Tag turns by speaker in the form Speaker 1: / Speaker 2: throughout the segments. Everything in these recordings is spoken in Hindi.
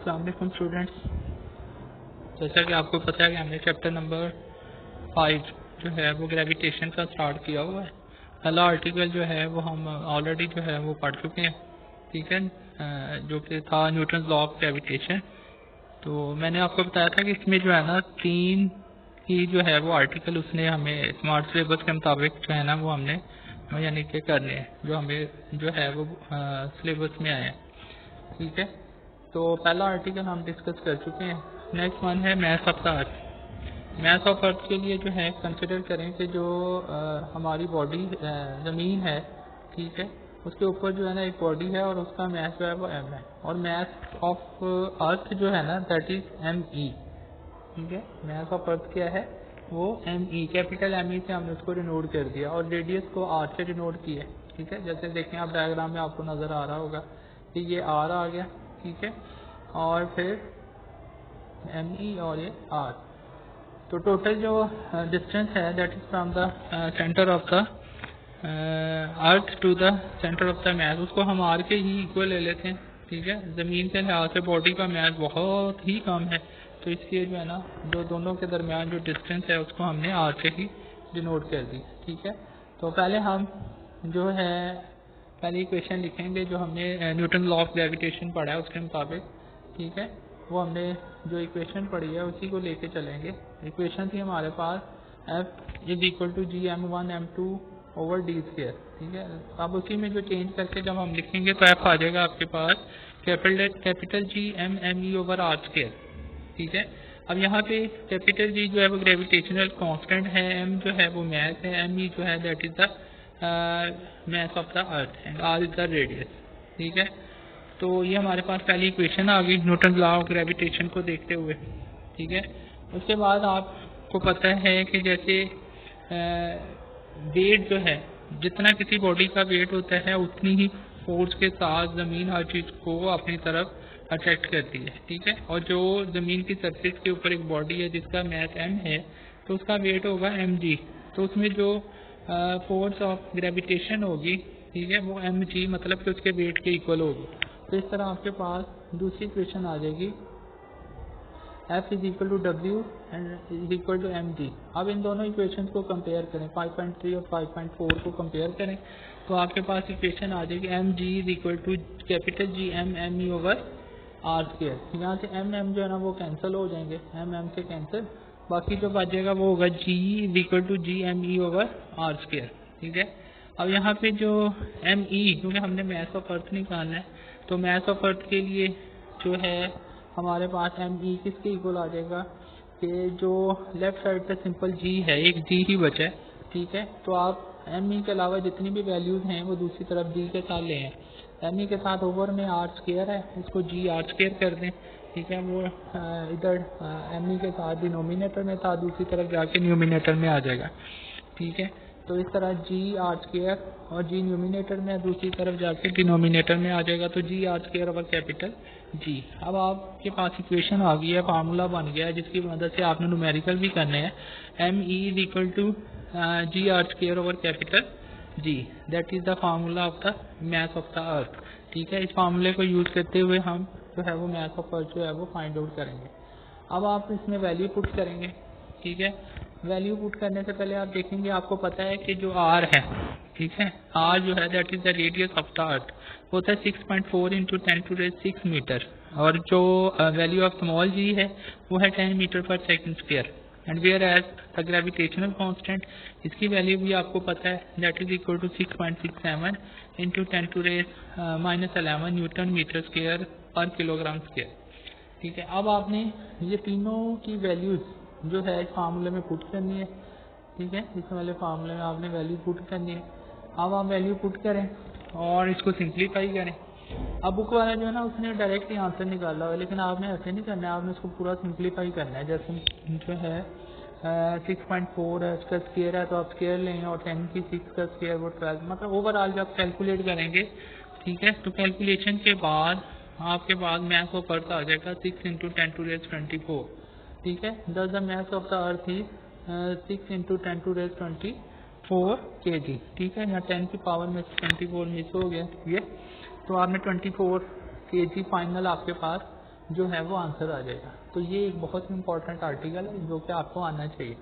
Speaker 1: अस्सलाम वालेकुम स्टूडेंट्स। जैसा कि आपको पता है कि हमने चैप्टर नंबर 5 जो है वो ग्रेविटेशन का स्टार्ट किया हुआ है। पहला आर्टिकल जो है वो हम ऑलरेडी जो है वो पढ़ चुके हैं, ठीक है, जो कि था न्यूटन लॉ ऑफ ग्रेविटेशन। तो मैंने आपको बताया था कि इसमें जो है ना 3 ही जो है वो आर्टिकल उसने हमें स्मार्ट सिलेबस के मुताबिक जो है ना वो हमने यानी कि करने हैं, जो हमें जो है वो सिलेबस में आए हैं, ठीक है। तो पहला आर्टिकल हम डिस्कस कर चुके हैं। नेक्स्ट वन है math of the earth. Math of earth के लिए जो है कंसिडर करें कि जो हमारी बॉडी ज़मीन है, ठीक है, उसके ऊपर जो है ना एक बॉडी है और उसका मैथ जो है वो m है, और मैथ ऑफ अर्थ जो है ना दैट इज me, ठीक है। मैथ ऑफ अर्थ क्या है वो me, कैपिटल me से हमने उसको डिनोट कर दिया और रेडियस को r से डिनोट किया, ठीक है। जैसे देखें आप डायग्राम में आपको नज़र आ रहा होगा कि ये r आ गया, ठीक है, और फिर me और ये r। तो टोटल जो डिस्टेंस है that is from the centre of the earth to the centre of the mass, उसको हम r के ही इक्वल ले लेते हैं, ठीक है। ज़मीन के लिहाज से बॉडी का मैथ बहुत ही कम है, तो इसलिए जो है ना जो दोनों के दरमियान जो डिस्टेंस है उसको हमने r से ही डिनोट कर दी, ठीक है। तो पहले हम जो है पहली इक्वेशन लिखेंगे जो हमने न्यूटन लॉ ऑफ ग्रेविटेशन पढ़ा है उसके मुताबिक, ठीक है। वो हमने जो इक्वेशन पढ़ी है उसी को लेके चलेंगे। इक्वेशन थी हमारे पास F is equal to G m1 m2 over D square, ठीक है। अब उसी में जो चेंज करके जब हम लिखेंगे तो F आ जाएगा आपके पास capital G M e over R square, ठीक है। अब यहाँ पे कैपिटल जी जो है वो ग्रेविटेशनल कांस्टेंट है, m जो है वो मैथ है, me जो है that is the mass of the earth and r is the radius, ठीक है। तो ये हमारे पास पहली इक्वेशन आ गई न्यूटन लॉ ऑफ ग्रेविटेशन को देखते हुए, ठीक है। उसके बाद आपको पता है कि जैसे वेट जो है, जितना किसी बॉडी का वेट होता है उतनी ही फोर्स के साथ ज़मीन हर चीज़ को अपनी तरफ अट्रैक्ट करती है, ठीक है। और जो ज़मीन की सरफेस के ऊपर एक बॉडी है जिसका मैथ m है तो उसका वेट होगा mg, तो उसमें जो फोर्स ऑफ ग्रेविटेशन होगी, ठीक है, वो mg मतलब कि उसके वेट के इक्वल होगी। तो इस तरह आपके पास दूसरी इक्वेशन आ जाएगी F is equal to W and is equal to M G. अब इन दोनों इक्वेशन को कंपेयर करें, 5.3 और 5.4 को कंपेयर करें तो आपके पास इक्वेशन आ जाएगी M G is equal to capital G M E over R square. यहाँ से एम जो है ना वो कैंसिल हो जाएंगे, एम से कैंसिल, बाकी जो बचेगा वो होगा G is equal to G M E over R square, ठीक है। अब यहाँ पे जो एम ई, क्योंकि हमने मैथ ऑफ अर्थ निकालना है, तो मैथ ऑफ अर्थ के लिए जो है हमारे पास एम ई किसके इक्वल आ जाएगा कि जो लेफ्ट साइड पे सिंपल जी है, एक जी ही बचा है, ठीक है। तो आप एम ई के अलावा जितनी भी वैल्यूज हैं वो दूसरी तरफ जी के साथ ले हैं। एम ई के साथ ओवर में आर स्क्वायर है, उसको जी आर स्क्वायर कर दें, ठीक है। वो इधर एम ई के साथ डिनोमिनेटर में था, दूसरी तरफ जाके न्यूमिनेटर में आ जाएगा, ठीक है। तो इस तरह जी आर स्क्वायर और जी न्यूमिनेटर में, दूसरी तरफ जाके डिनोमिनेटर में आ जाएगा, तो G R square over capital G. अब आपके पास इक्वेशन आ गई है, फार्मूला बन गया है जिसकी मदद से आपने न्यूमेरिकल भी करने हैं। M E is equal to G R square over capital G, that is the formula of the mass of the earth, ठीक है। इस फार्मूले को यूज करते हुए हम जो है वो मैथ ऑफ अर्थ जो है वो फाइंड आउट करेंगे। अब आप इसमें वैल्यू पुट करेंगे, ठीक है। वैल्यू पुट करने से पहले आप देखेंगे, आपको पता है कि जो r है, ठीक है, r जो है that is the radius of the अर्थ, वो होता है 6.4 इंटू 10⁶ मीटर, और जो वैल्यू ऑफ स्मॉल g है वो है 10 metre per second square, and whereas the gravitational constant, इसकी वैल्यू भी आपको पता है that is equal to 6.67 into 10⁻11 newton metre square per kilogram square, ठीक है। अब आपने ये तीनों की वैल्यूज जो है इस फार्मूले में पुट करनी है, ठीक है। इस वाले फार्मूले में आपने वैल्यू पुट करनी है। अब आप वैल्यू पुट करें और इसको सिंप्लीफाई करें। अब बुक वाला जो है ना उसने डायरेक्ट ही आंसर निकाला हुआ है, लेकिन आपने ऐसे नहीं करना है, आपने उसको पूरा सिंप्लीफाई करना है। जैसे जो है 6.4 है, उसका स्क्वायर है तो आप स्क्वायर लें, और 10 की 6 का स्क्वायर वो 12, मतलब ओवरऑल जब कैलकुलेट करेंगे, ठीक है, तो कैलकुलेशन के बाद आपके पास मैथ ऑफ अर्थ आ जाएगा 6 इंटू 10⁻24, ठीक है। दस the mass of the earth is 6 into 10⁻24 kg, ठीक है। यहाँ 10 की पावर में 24 मिस हो गया ये, तो आपने 24 kg फाइनल आपके पास जो है वो आंसर आ जाएगा। तो ये एक बहुत ही इंपॉर्टेंट आर्टिकल है जो कि आपको आना चाहिए,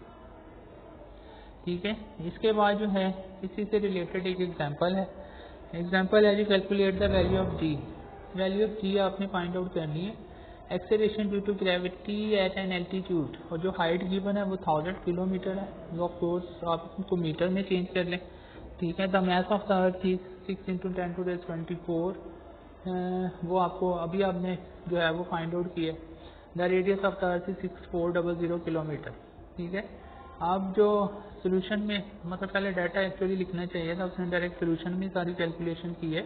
Speaker 1: ठीक है। इसके बाद जो है इसी से रिलेटेड एक एग्जांपल है G, calculate the value of G. Value of G आपने फाइंड आउट करनी है। Acceleration due to gravity at an altitude, और जो हाइट गिवन है वो 1000 किलोमीटर है, जो ऑफ कोर्स आप इसको मीटर में चेंज कर लें, ठीक है। The mass of the earth is 6 × 10⁻²4, वो आपको अभी आपने जो है वो फाइंड आउट किया। The radius of the earth is 6400 kilometre, ठीक है। आप जो सोल्यूशन में मतलब पहले डाटा एक्चुअली लिखना चाहिए था, उसने डायरेक्ट सोल्यूशन में सारी कैलकुलेशन की है।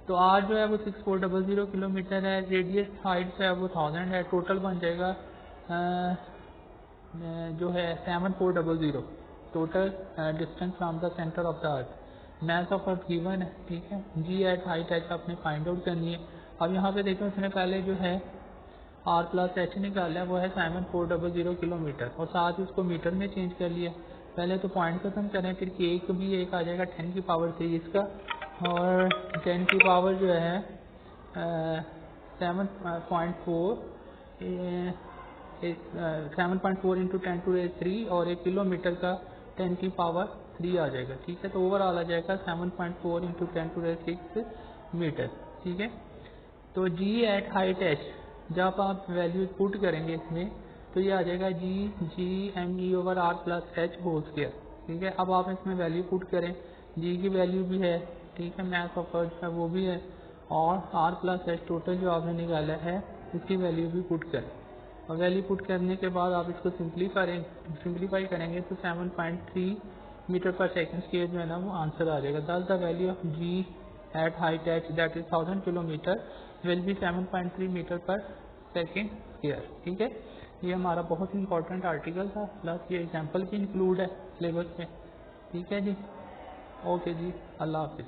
Speaker 1: तो आर जो है वो 6400 किलोमीटर है, रेडियस हाइट जो है वो 1000 है, टोटल बन जाएगा जो है 7400 total distance from the centre of the earth. Mass of earth given है, ठीक है। जी एट हाइट एच आपने फाइंड आउट करनी है। अब यहाँ पे देखो उसने पहले जो है आर प्लस एच निकाला है, वो है 7400 किलोमीटर, और साथ ही उसको मीटर में चेंज कर लिया। पहले तो पॉइंट खत्म करें, फिर एक भी एक आ जाएगा 10 की पावर 3 इसका, और 10 की पावर जो है 7.4 7.4 × 10⁻³ और 1 किलोमीटर का 10 की पावर 3 आ जाएगा, ठीक है। तो ओवरऑल आ जाएगा 7.4 × 10⁻6 मीटर, ठीक है। तो जी एट हाइट एच जब आप वैल्यू पुट करेंगे इसमें, तो ये आ जाएगा g/m/e/r + h², ठीक है। अब आप इसमें वैल्यू पुट करें, जी की वैल्यू भी है, ठीक है, मास ऑफ अर्थ है वो भी है, और r + h टोटल जो आपने निकाला है इसकी वैल्यू भी पुट करें। और वैल्यू पुट करने के बाद आप इसको सिंप्लीफाई करेंगे तो 7.3 मीटर पर सेकेंड स्क्वायर जो है ना वो आंसर आ जाएगा। Thus the value of G at height H that is 1000 kilometre will be 7.3 metre per second square, ठीक है। ये हमारा बहुत इंपॉर्टेंट आर्टिकल था, प्लस ये एग्जाम्पल भी इंक्लूड है सिलेबस में, ठीक है जी। ओके जी, अल्लाह हाफिज़।